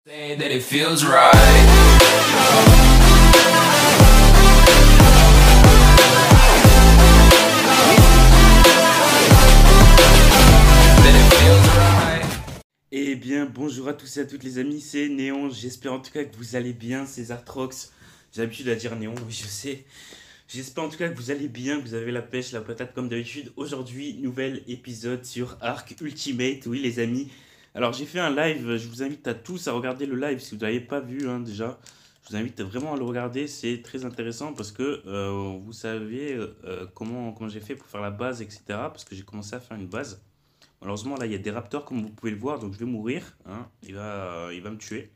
Say that it feels right. Eh bien, bonjour à tous et à toutes les amis, c'est Néon, j'espère en tout cas que vous allez bien, c'est Zartrox. J'ai l'habitude à dire Néon, oui je sais. J'espère en tout cas que vous allez bien, que vous avez la pêche, la patate comme d'habitude. Aujourd'hui, nouvel épisode sur Arc Ultimate, oui les amis. Alors j'ai fait un live, je vous invite à tous à regarder le live si vous n'avez pas vu déjà. Je vous invite vraiment à le regarder, c'est très intéressant parce que vous savez comment j'ai fait pour faire la base, etc. Parce que j'ai commencé à faire une base. Malheureusement, là, il y a des raptors, comme vous pouvez le voir, donc je vais mourir. Il va me tuer.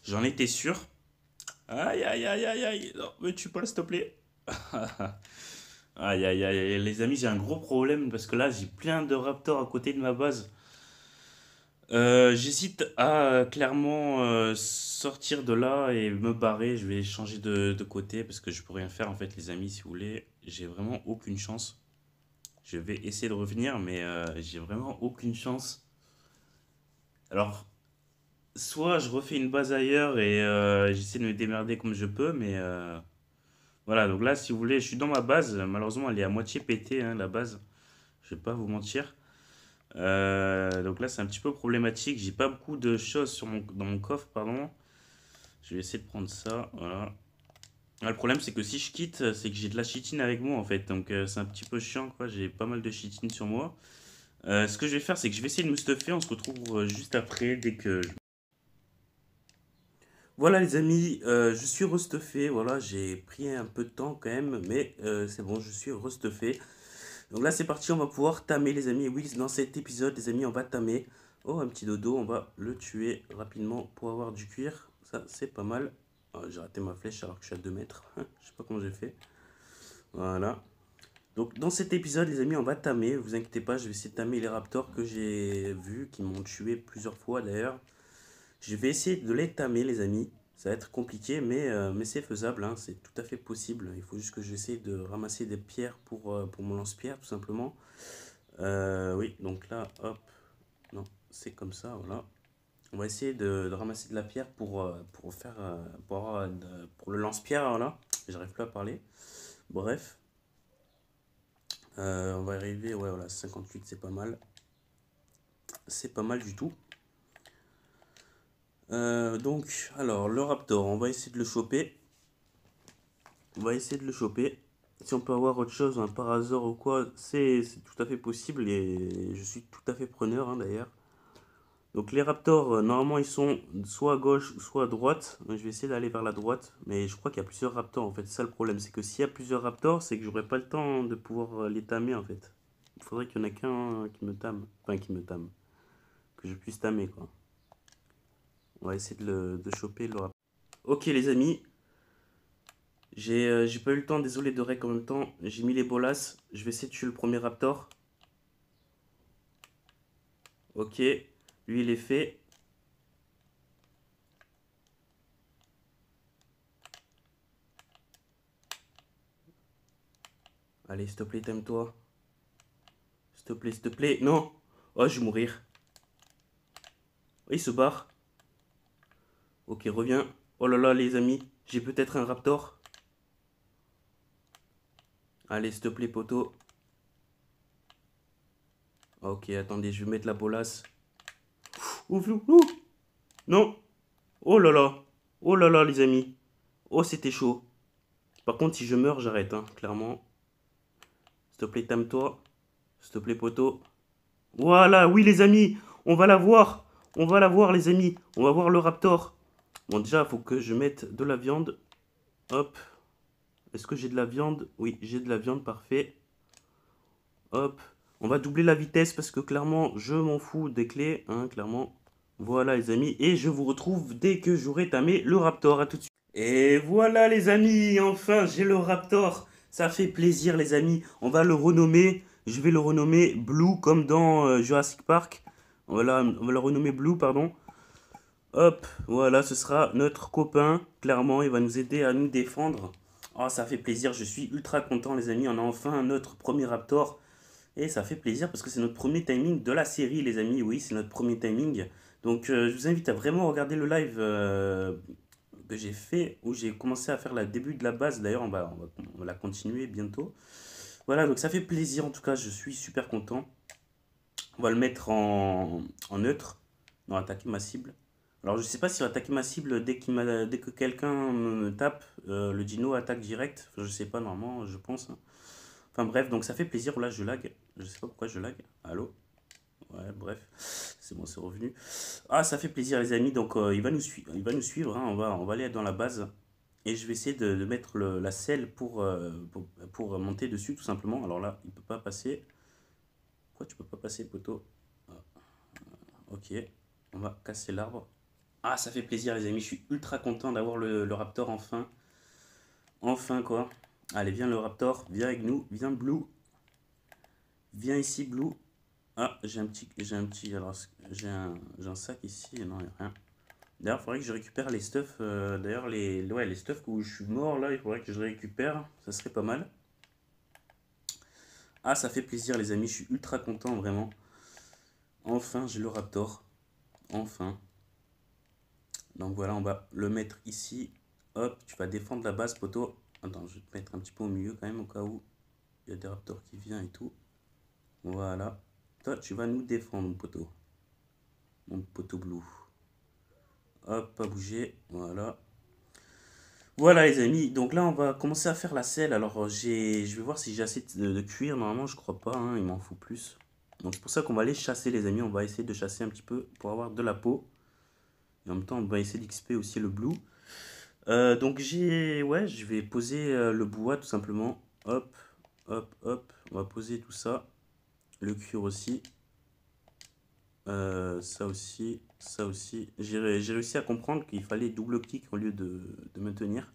J'en étais sûr. Aïe, aïe, aïe, aïe, aïe. Non, me tue pas, s'il te plaît. Aïe, aïe, aïe, aïe. Les amis, j'ai un gros problème parce que là, j'ai plein de raptors à côté de ma base. J'hésite à clairement sortir de là et me barrer. Je vais changer de côté parce que je peux rien faire, en fait, les amis, si vous voulez. J'ai vraiment aucune chance. Je vais essayer de revenir, mais j'ai vraiment aucune chance. Alors, soit je refais une base ailleurs et j'essaie de me démerder comme je peux, mais voilà. Donc là, si vous voulez, je suis dans ma base. Malheureusement, elle est à moitié pétée, la base. Je vais pas vous mentir. Donc là, c'est un petit peu problématique. J'ai pas beaucoup de choses dans mon coffre, pardon. Je vais essayer de prendre ça, voilà. Le problème, c'est que si je quitte, c'est que j'ai de la chitine avec moi, en fait. Donc, c'est un petit peu chiant, quoi. J'ai pas mal de chitine sur moi. Ce que je vais faire, c'est que je vais essayer de me stuffer. On se retrouve juste après, dès que... Voilà, les amis. Je suis restuffé. Voilà, j'ai pris un peu de temps, quand même. Mais c'est bon, je suis restuffé. Donc là, c'est parti. On va pouvoir tamer, les amis. Oui, dans cet épisode, les amis, on va tamer. Oh, un petit dodo. On va le tuer rapidement pour avoir du cuir. Ça, c'est pas mal. Oh, j'ai raté ma flèche alors que je suis à 2 mètres. Je sais pas comment j'ai fait. Voilà. Donc dans cet épisode, les amis, on va tamer. Vous inquiétez pas, je vais essayer de tamer les raptors que j'ai vus, qui m'ont tué plusieurs fois d'ailleurs. Je vais essayer de les tamer, les amis. Ça va être compliqué, mais c'est faisable, c'est tout à fait possible. Il faut juste que j'essaie de ramasser des pierres pour mon lance-pierre, tout simplement. Oui, donc là, hop. Non, c'est comme ça, voilà. On va essayer de ramasser de la pierre pour le lance-pierre, voilà. J'arrive plus à parler. Bref. On va arriver, ouais, voilà, 58, c'est pas mal. C'est pas mal du tout. Donc, alors, le raptor, on va essayer de le choper. On va essayer de le choper. Si on peut avoir autre chose, un parasaure ou quoi, c'est tout à fait possible et je suis tout à fait preneur, d'ailleurs. Donc les raptors, normalement ils sont soit à gauche, soit à droite. Je vais essayer d'aller vers la droite, mais je crois qu'il y a plusieurs raptors en fait. C'est ça le problème, c'est que s'il y a plusieurs raptors, c'est que j'aurai pas le temps de pouvoir les tamer en fait. Il faudrait qu'il y en ait qu'un qui me tame, enfin qui me tame, que je puisse tamer quoi. On va essayer de choper le raptor. Ok les amis, j'ai pas eu le temps, désolé de rec en même temps. J'ai mis les bolas, je vais essayer de tuer le premier raptor. Ok, lui il est fait. Allez, s'il te plaît, t'aimes-toi. S'il te plaît, s'il te plaît. Non. Oh, je vais mourir. Oh, il se barre. Ok, reviens. Oh là là, les amis. J'ai peut-être un raptor. Allez, s'il te plaît, poteau. Ok, attendez, je vais mettre la bolasse. Ouf, ouf, ouf. Non. Oh là là. Oh là là, les amis. Oh, c'était chaud. Par contre, si je meurs, j'arrête, clairement. S'il te plaît, tame-toi. S'il te plaît, poteau. Voilà, oui, les amis. On va la voir. On va la voir, les amis. On va voir le raptor. Bon, déjà, il faut que je mette de la viande. Hop. Est-ce que j'ai de la viande? Oui, j'ai de la viande, parfait. Hop. On va doubler la vitesse parce que clairement, je m'en fous des clés, clairement. Voilà, les amis. Et je vous retrouve dès que j'aurai tamé le raptor. À tout de suite. Et voilà, les amis. Enfin, j'ai le raptor. Ça fait plaisir, les amis. On va le renommer. Je vais le renommer Blue, comme dans Jurassic Park. On va le renommer Blue, pardon. Hop, voilà, ce sera notre copain. Clairement, il va nous aider à nous défendre. Oh, ça fait plaisir, je suis ultra content, les amis. On a enfin notre premier raptor. Et ça fait plaisir parce que c'est notre premier timing de la série, les amis. Oui, c'est notre premier timing. Donc je vous invite à vraiment regarder le live que j'ai fait, où j'ai commencé à faire le début de la base. D'ailleurs, on va la continuer bientôt. Voilà, donc ça fait plaisir en tout cas, je suis super content. On va le mettre en neutre, dans attaquer ma cible. Alors je sais pas s'il va attaquer ma cible dès que quelqu'un me tape, le dino attaque direct. Enfin, je sais pas, normalement, je pense, hein. Enfin bref, donc ça fait plaisir. Là, je lag. Je sais pas pourquoi je lag. Allô? Ouais, bref, c'est bon, c'est revenu. Ah, ça fait plaisir, les amis. Donc, il va nous suivre, hein. On va aller dans la base. Et je vais essayer de mettre la selle pour monter dessus, tout simplement. Alors là, il peut pas passer. Pourquoi tu peux pas passer, poteau? Ah, ok, on va casser l'arbre. Ah, ça fait plaisir, les amis. Je suis ultra content d'avoir le Raptor enfin. Enfin, quoi. Allez, viens, le Raptor. Viens avec nous. Viens, Blue. Viens ici, Blue. Ah, alors, j'ai un sac ici, non, il n'y a rien. D'ailleurs, il faudrait que je récupère les stuffs, d'ailleurs, ouais, les stuffs où je suis mort, là, il faudrait que je récupère, ça serait pas mal. Ah, ça fait plaisir, les amis, je suis ultra content, vraiment. Enfin, j'ai le Raptor, enfin. Donc voilà, on va le mettre ici. Hop, tu vas défendre la base, poteau. Attends, je vais te mettre un petit peu au milieu quand même, au cas où il y a des Raptors qui viennent et tout. Voilà. Toi, tu vas nous défendre, mon poteau. Mon poteau blue. Hop, pas bouger. Voilà. Voilà, les amis. Donc là, on va commencer à faire la selle. Alors, je vais voir si j'ai assez de cuir. Normalement, je crois pas, hein, il m'en faut plus. Donc, c'est pour ça qu'on va aller chasser, les amis. On va essayer de chasser un petit peu pour avoir de la peau. Et en même temps, on va essayer d'XP aussi le blue. Donc, ouais, je vais poser le bois, tout simplement. Hop, hop, hop. On va poser tout ça. Le cuir aussi. Ça aussi, ça aussi. J'ai réussi à comprendre qu'il fallait double clic au lieu de maintenir.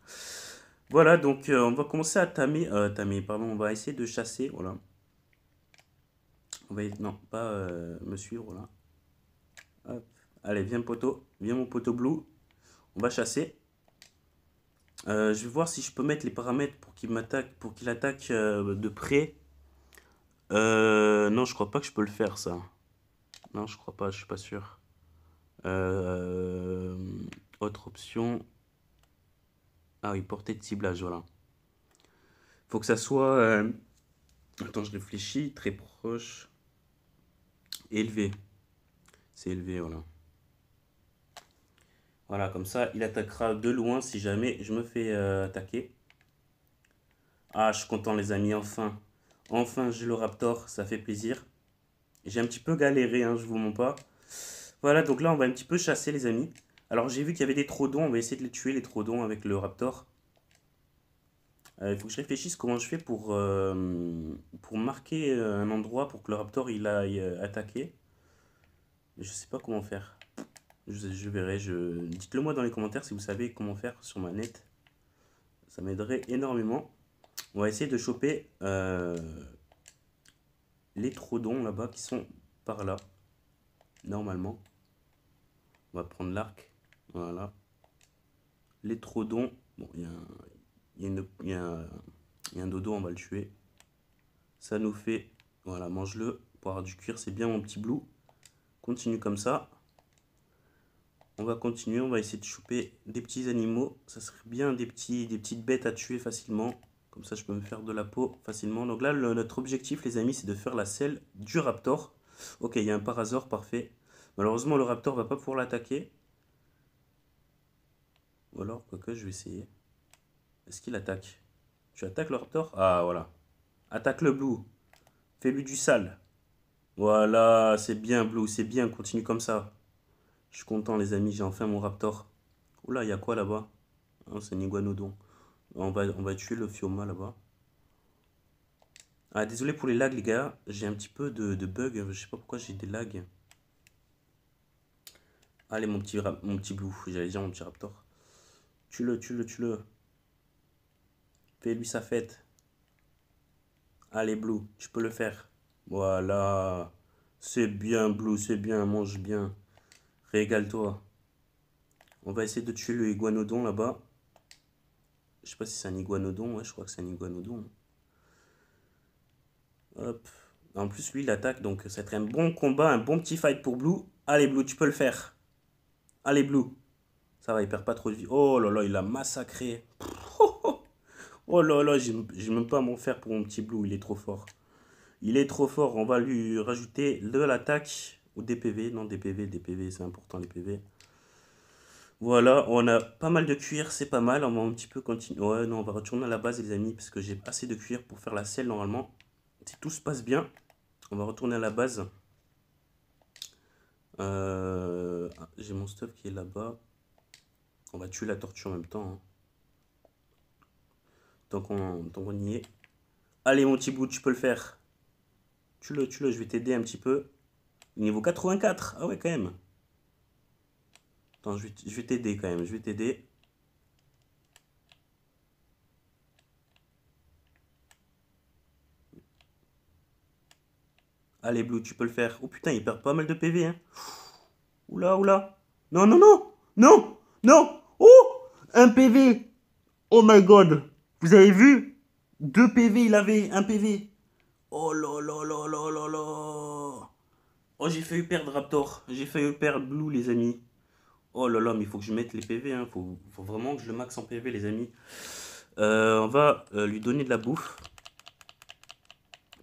Voilà, donc on va commencer à pardon, on va essayer de chasser, voilà. Non, pas me suivre, voilà. Hop. Allez, viens poteau, viens mon poteau blue. On va chasser. Je vais voir si je peux mettre les paramètres pour qu'il attaque de près. Non, je crois pas que je peux le faire, ça. Non, je crois pas, je suis pas sûr. Euh, Autre option. Ah oui, portée de ciblage, voilà. Faut que ça soit... Attends, je réfléchis. Très proche. Élevé. C'est élevé, voilà. Voilà, comme ça, il attaquera de loin si jamais je me fais attaquer. Ah, je suis content, les amis, enfin. Enfin, j'ai le Raptor, ça fait plaisir. J'ai un petit peu galéré, hein, je vous mens pas. Voilà, donc là, on va un petit peu chasser, les amis. Alors, j'ai vu qu'il y avait des troodons. On va essayer de les tuer, les troodons, avec le Raptor. Il faut que je réfléchisse comment je fais pour marquer un endroit pour que le Raptor il aille attaquer. Je sais pas comment faire. Je verrai. Dites-le moi dans les commentaires si vous savez comment faire sur ma net. Ça m'aiderait énormément. On va essayer de choper les troodons là-bas qui sont par là. Normalement. On va prendre l'arc. Voilà. Les troodons. Bon, il y a un dodo, on va le tuer. Ça nous fait... Voilà, mange-le. Pour avoir du cuir, c'est bien mon petit blue. Continue comme ça. On va continuer, on va essayer de choper des petits animaux. Ça serait bien des petites bêtes à tuer facilement. Comme ça, je peux me faire de la peau facilement. Donc là, notre objectif, les amis, c'est de faire la selle du Raptor. Ok, il y a un Parasaur, parfait. Malheureusement, le Raptor va pas pouvoir l'attaquer. Ou alors, quoique, je vais essayer. Est-ce qu'il attaque? Tu attaques le Raptor? Ah, voilà. Attaque le Blue. Fais-lui du sale. Voilà, c'est bien, Blue, c'est bien. Continue comme ça. Je suis content, les amis, j'ai enfin mon Raptor. Oula, il y a quoi là-bas? Oh, c'est un iguanodon. On va tuer le Fioma là-bas. Ah, désolé pour les lags, les gars. J'ai un petit peu de bug. Je sais pas pourquoi j'ai des lags. Allez, mon petit Blue. J'allais dire mon petit Raptor. Tue-le, tue-le, tue-le. Fais-lui sa fête. Allez, Blue, tu peux le faire. Voilà. C'est bien, Blue, c'est bien. Mange bien. Régale-toi. On va essayer de tuer le iguanodon là-bas. Je sais pas si c'est un iguanodon. Ouais, je crois que c'est un iguanodon. Hop. En plus, lui, il attaque. Donc, ça va être un bon combat, un bon petit fight pour Blue. Allez, Blue, tu peux le faire. Allez, Blue. Ça va, il perd pas trop de vie. Oh là là, il a massacré. Oh là là, j'ai même pas à m'en faire pour mon petit Blue. Il est trop fort. Il est trop fort. On va lui rajouter de l'attaque ou des PV. Non, des PV, c'est important, les PV. Voilà, on a pas mal de cuir, c'est pas mal. On va un petit peu continuer. Ouais, non, on va retourner à la base, les amis, parce que j'ai assez de cuir pour faire la selle normalement. Si tout se passe bien, on va retourner à la base. J'ai mon stuff qui est là-bas. On va tuer la tortue en même temps, hein. Tant qu'on y est. Allez, mon petit bout, tu peux le faire. Tue-le, je vais t'aider un petit peu. Niveau 84, ah ouais, quand même. Attends, je vais t'aider quand même, je vais t'aider. Allez, Blue, tu peux le faire. Oh putain, il perd pas mal de PV, hein. Oula, oula. Non, non, non. Non, non. Oh, un PV. Oh my god. Vous avez vu? 2 PV, il avait un PV. Oh là là là là là là. Oh, j'ai failli perdre Raptor. J'ai failli perdre Blue, les amis. Oh là là, mais il faut que je mette les PV, hein. Faut vraiment que je le max en PV, les amis. On va lui donner de la bouffe.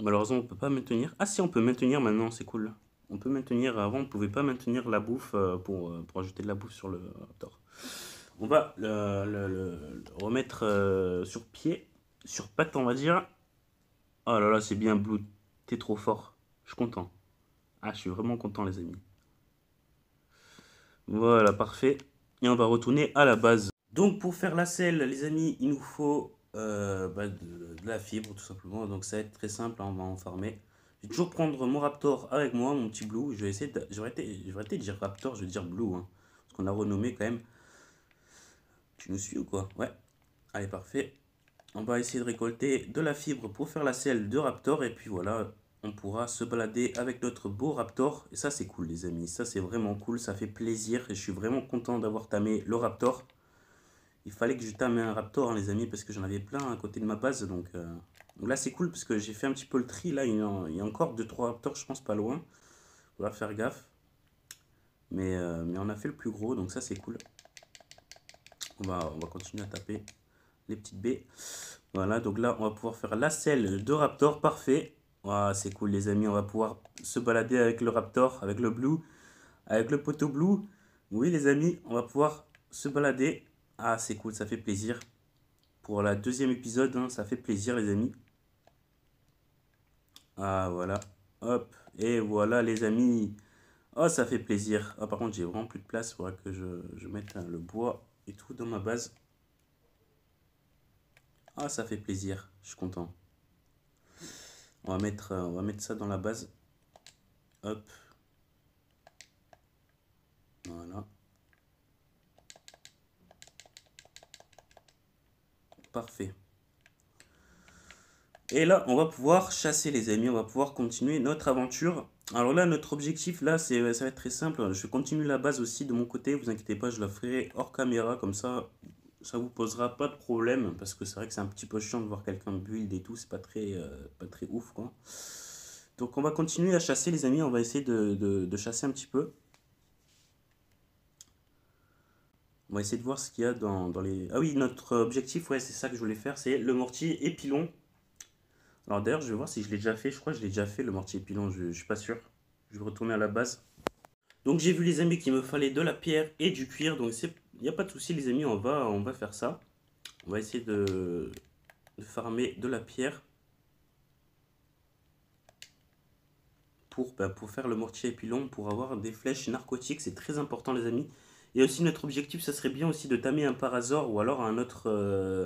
Malheureusement, on peut pas maintenir. Ah si, on peut maintenir maintenant, c'est cool. On peut maintenir. Avant, on pouvait pas maintenir la bouffe pour ajouter de la bouffe sur le Raptor. On va le remettre sur pied, sur patte, on va dire. Oh là là, c'est bien, Blue. T'es trop fort. Je suis content. Ah, je suis vraiment content, les amis. Voilà, parfait. Et on va retourner à la base. Donc, pour faire la selle, les amis, il nous faut de la fibre, tout simplement. Donc, ça va être très simple, hein, on va en farmer. Je vais toujours prendre mon Raptor avec moi, mon petit Blue. Je vais essayer de... Je vais arrêter de dire Raptor, je vais dire Blue, hein, parce qu'on a renommé quand même. Tu nous suis ou quoi? Ouais. Allez, parfait. On va essayer de récolter de la fibre pour faire la selle de Raptor. Et puis voilà, on pourra se balader avec notre beau Raptor. Et ça, c'est cool, les amis. Ça, c'est vraiment cool. Ça fait plaisir. Et je suis vraiment content d'avoir tamé le Raptor. Il fallait que je tame un Raptor, hein, les amis, parce que j'en avais plein à côté de ma base. Donc là, c'est cool parce que j'ai fait un petit peu le tri. Là, il y a encore 2-3 Raptors, je pense, pas loin. On va faire gaffe. Mais on a fait le plus gros, donc ça, c'est cool. On va continuer à taper les petites baies. Voilà, donc là, on va pouvoir faire la selle de Raptor, parfait. Wow, c'est cool, les amis, on va pouvoir se balader avec le Raptor, avec le Blue, avec le poteau Blue. Oui, les amis, on va pouvoir se balader. Ah, c'est cool, ça fait plaisir. Pour la deuxième épisode, hein, ça fait plaisir, les amis. Ah, voilà. Hop, et voilà, les amis. Oh, ça fait plaisir. Ah, par contre, j'ai vraiment plus de place. Il faudra que je mette le bois et tout dans ma base. Ah, ça fait plaisir. Je suis content. On va mettre ça dans la base. Hop. Voilà. Parfait. Et là, on va pouvoir chasser, les amis. On va pouvoir continuer notre aventure. Alors là, notre objectif, là, ça va être très simple. Je continue la base aussi de mon côté. Vous inquiétez pas, je la ferai hors caméra. Comme ça vous posera pas de problème. Parce que c'est vrai que c'est un petit peu chiant de voir quelqu'un build et tout. C'est pas très ouf, quoi. Donc on va continuer à chasser, les amis. On va essayer de chasser un petit peu. On va essayer de voir ce qu'il y a dans les... Ah oui, notre objectif, ouais, c'est ça que je voulais faire. C'est le mortier et pilon. Alors d'ailleurs, je vais voir si je l'ai déjà fait. Je crois que je l'ai déjà fait, le mortier et pilon. Je suis pas sûr. Je vais retourner à la base. Donc j'ai vu, les amis, qu'il me fallait de la pierre et du cuir. Donc il n'y a pas de souci, les amis. On va faire ça. On va essayer de farmer de la pierre. Pour faire le mortier et pilon, pour avoir des flèches narcotiques. C'est très important, les amis. Et aussi notre objectif, ça serait bien aussi de tamer un parasaur ou alors un autre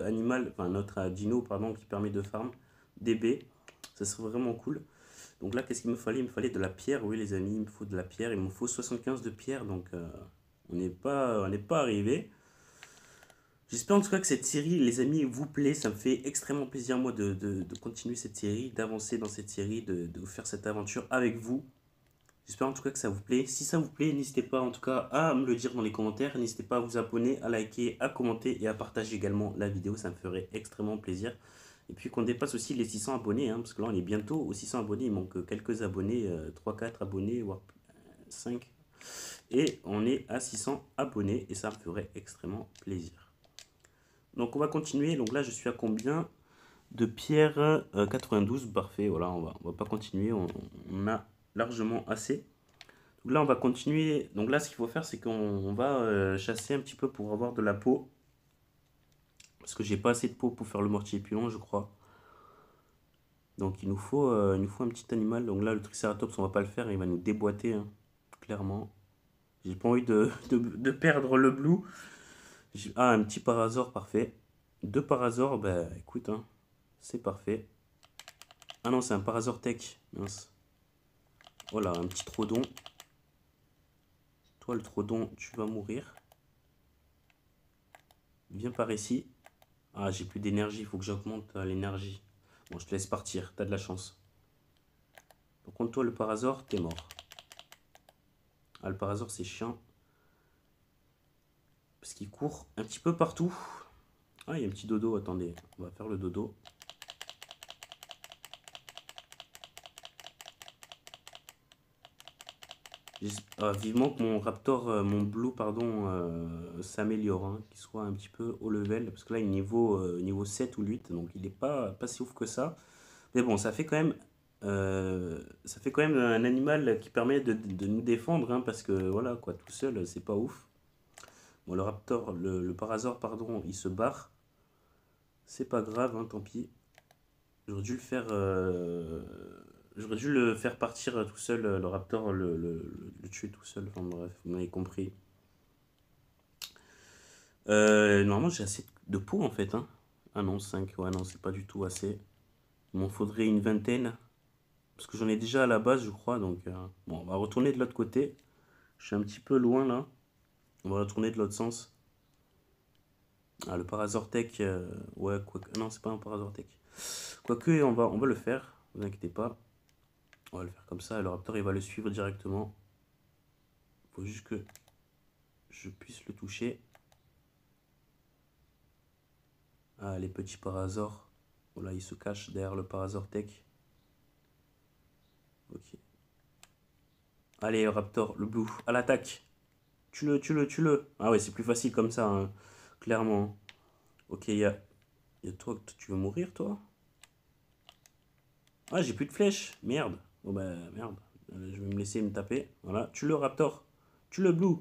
animal, enfin un autre dino, pardon, qui permet de farm des baies. Ça serait vraiment cool. Donc là, qu'est-ce qu'il me fallait? Il me fallait de la pierre, oui les amis, il me faut de la pierre. Il me faut 75 de pierre, donc on n'est pas arrivé. J'espère en tout cas que cette série, les amis, vous plaît. Ça me fait extrêmement plaisir, moi, de continuer cette série, d'avancer dans cette série, de faire cette aventure avec vous. J'espère en tout cas que ça vous plaît. Si ça vous plaît, n'hésitez pas en tout cas à me le dire dans les commentaires. N'hésitez pas à vous abonner, à liker, à commenter et à partager également la vidéo. Ça me ferait extrêmement plaisir. Et puis qu'on dépasse aussi les 600 abonnés, hein, parce que là on est bientôt aux 600 abonnés. Il manque quelques abonnés, 3-4 abonnés, voire 5. Et on est à 600 abonnés et ça me ferait extrêmement plaisir. Donc on va continuer. Donc là je suis à combien de pierres? 92, parfait. Voilà, on va pas continuer. On a largement assez. Donc là on va continuer. Donc là ce qu'il faut faire c'est qu'on va chasser un petit peu pour avoir de la peau. Parce que j'ai pas assez de peau pour faire le mortier épulant je crois. Donc il nous faut un petit animal. Donc là le Triceratops on va pas le faire. Il va nous déboîter hein, clairement. J'ai pas envie de perdre le blue. Ah, un petit parasaure, parfait. Deux parasaures, bah écoute, hein, c'est parfait. Ah non, c'est un parasaure tech. Mince. Voilà, un petit trodon. Toi, le trodon, tu vas mourir. Viens par ici. Ah, j'ai plus d'énergie, il faut que j'augmente l'énergie. Bon, je te laisse partir, t'as de la chance. Par contre, toi, le parasaure, t'es mort. Ah, le parasaure, c'est chiant. Parce qu'il court un petit peu partout. Ah, il y a un petit dodo, attendez. On va faire le dodo. Vivement que mon raptor, mon blue, pardon, s'améliore, hein, qu'il soit un petit peu haut level. Parce que là, il est niveau 7 ou 8, donc il n'est pas si ouf que ça. Mais bon, ça fait quand même un animal qui permet de nous défendre, hein, parce que voilà, quoi, tout seul, c'est pas ouf. Bon, le raptor, le parasaure, pardon, il se barre. C'est pas grave, hein, tant pis. J'aurais dû le faire partir tout seul, le raptor, le tuer tout seul. Enfin bref, vous m'avez compris. Normalement, j'ai assez de peau en fait. Hein. Ah non, 5. Ouais, non, c'est pas du tout assez. Il m'en faudrait une vingtaine. Parce que j'en ai déjà à la base, je crois. Donc, bon, on va retourner de l'autre côté. Je suis un petit peu loin là. On va retourner de l'autre sens. Ah, le Parasaurtech. Ouais, quoi que. Non, c'est pas un Parasaurtech. Quoique, on va le faire. Ne vous inquiétez pas. On va le faire comme ça. Le raptor, il va le suivre directement. Il faut juste que je puisse le toucher. Ah, les petits parasaures. Voilà, il se cache derrière le Parasaurtech. Ok. Allez, raptor, le blue, à l'attaque. Tue-le, tue-le, tue-le. Ah ouais, c'est plus facile comme ça, hein, clairement. Ok, il y a toi, tu veux mourir, toi? Ah, j'ai plus de flèches. Merde. Bon bah, merde. Je vais me laisser me taper. Voilà, tue-le, raptor. Tue-le, blue.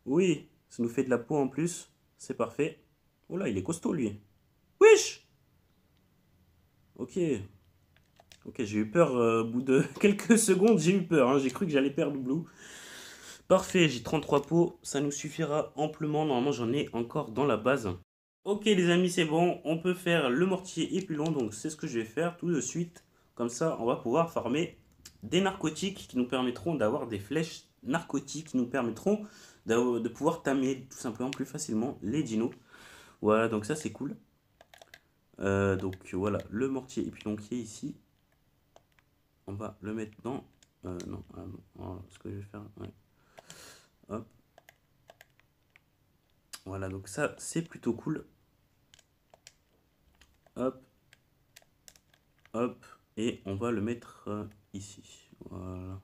Oui, ça nous fait de la peau en plus. C'est parfait. Oh là, il est costaud, lui. Wesh! Ok. Ok, j'ai eu peur au bout de quelques secondes. J'ai eu peur. Hein, j'ai cru que j'allais perdre blue. Parfait, j'ai 33 pots. Ça nous suffira amplement. Normalement, j'en ai encore dans la base. Ok, les amis, c'est bon. On peut faire le mortier épulon. Donc, c'est ce que je vais faire tout de suite. Comme ça, on va pouvoir farmer des narcotiques qui nous permettront d'avoir des flèches narcotiques qui nous permettront de pouvoir tamer tout simplement plus facilement les dinos. Voilà, donc ça, c'est cool. Donc, voilà, le mortier épulon qui est ici. On va le mettre dans... non, voilà, ce que je vais faire... Ouais. Hop. Voilà, donc ça, c'est plutôt cool. Hop. Hop. Et on va le mettre ici. Voilà.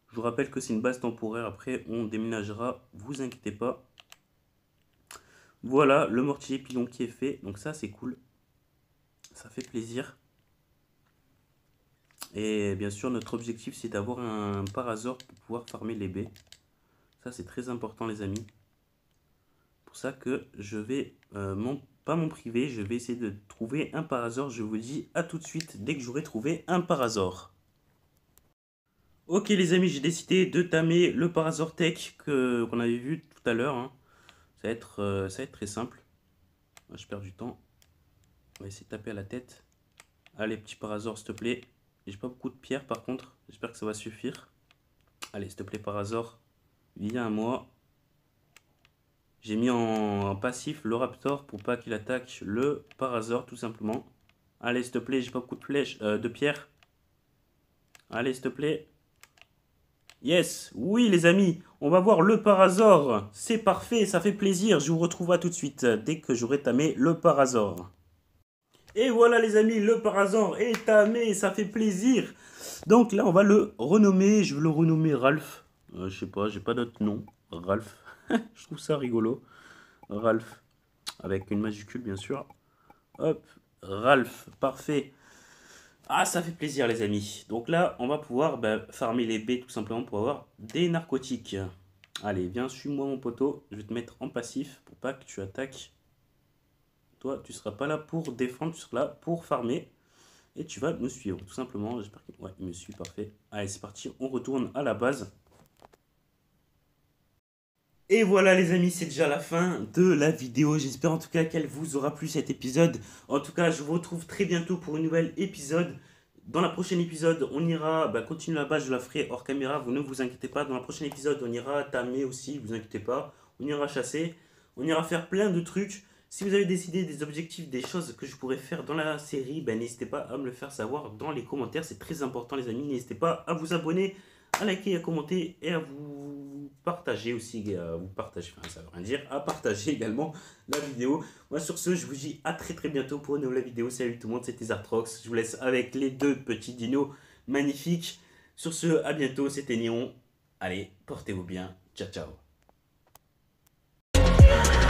Je vous rappelle que c'est une base temporaire. Après, on déménagera. Vous inquiétez pas. Voilà, le mortier pilon qui est fait. Donc ça, c'est cool. Ça fait plaisir. Et bien sûr, notre objectif, c'est d'avoir un parasaure pour pouvoir farmer les baies. Ça, c'est très important, les amis. Pour ça que je vais pas m'en priver. Je vais essayer de trouver un parasaure. Je vous dis à tout de suite dès que j'aurai trouvé un parasaure. Ok les amis, j'ai décidé de tamer le Parasaurtech qu'on avait vu tout à l'heure. Hein. Ça va être très simple. Moi, je perds du temps. On va essayer de taper à la tête. Allez, petit Parasaur, s'il te plaît. J'ai pas beaucoup de pierres par contre. J'espère que ça va suffire. Allez, s'il te plaît, Parasaur. Viens à moi. J'ai mis en passif le Raptor pour pas qu'il attaque le Parasaur, tout simplement. Allez, s'il te plaît, j'ai pas beaucoup de flèches, de pierres. Allez, s'il te plaît. Yes, oui les amis, on va voir le Parasaur. C'est parfait, ça fait plaisir. Je vous retrouverai tout de suite dès que j'aurai tamé le Parasaur. Et voilà les amis, le Parasaur est tamé, ça fait plaisir. Donc là, on va le renommer. Je vais le renommer Ralph. Je sais pas, j'ai pas d'autre nom. Ralph. Je trouve ça rigolo. Ralph. Avec une majuscule, bien sûr. Hop. Ralph. Parfait. Ah, ça fait plaisir, les amis. Donc là, on va pouvoir farmer les baies, tout simplement, pour avoir des narcotiques. Allez, viens, suis-moi, mon poteau. Je vais te mettre en passif pour pas que tu attaques. Toi, tu seras pas là pour défendre, tu seras là pour farmer. Et tu vas me suivre, tout simplement. J'espère qu'il ouais, il me suit, parfait. Allez, c'est parti, on retourne à la base. Et voilà les amis, c'est déjà la fin de la vidéo. J'espère en tout cas qu'elle vous aura plu cet épisode. En tout cas, je vous retrouve très bientôt pour un nouvel épisode. Dans la prochaine épisode, on ira continuer la base, je la ferai hors caméra, vous ne vous inquiétez pas. Dans la prochaine épisode, on ira tamer aussi, vous inquiétez pas. On ira chasser, on ira faire plein de trucs. Si vous avez des idées, des objectifs, des choses que je pourrais faire dans la série, n'hésitez pas à me le faire savoir dans les commentaires. C'est très important les amis, n'hésitez pas à vous abonner, à liker, à commenter et à vous partager aussi, à vous partager, enfin ça veut rien dire, à partager également la vidéo. Moi sur ce, je vous dis à très bientôt pour une nouvelle vidéo. Salut tout le monde, c'était Zartrox. Je vous laisse avec les deux petits dinos magnifiques. Sur ce, à bientôt, c'était Néon. Allez, portez-vous bien. Ciao, ciao.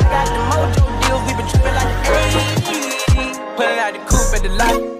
Got the mojo deals, we been trippin' like the 80s. Pulling out the coupe at the lot.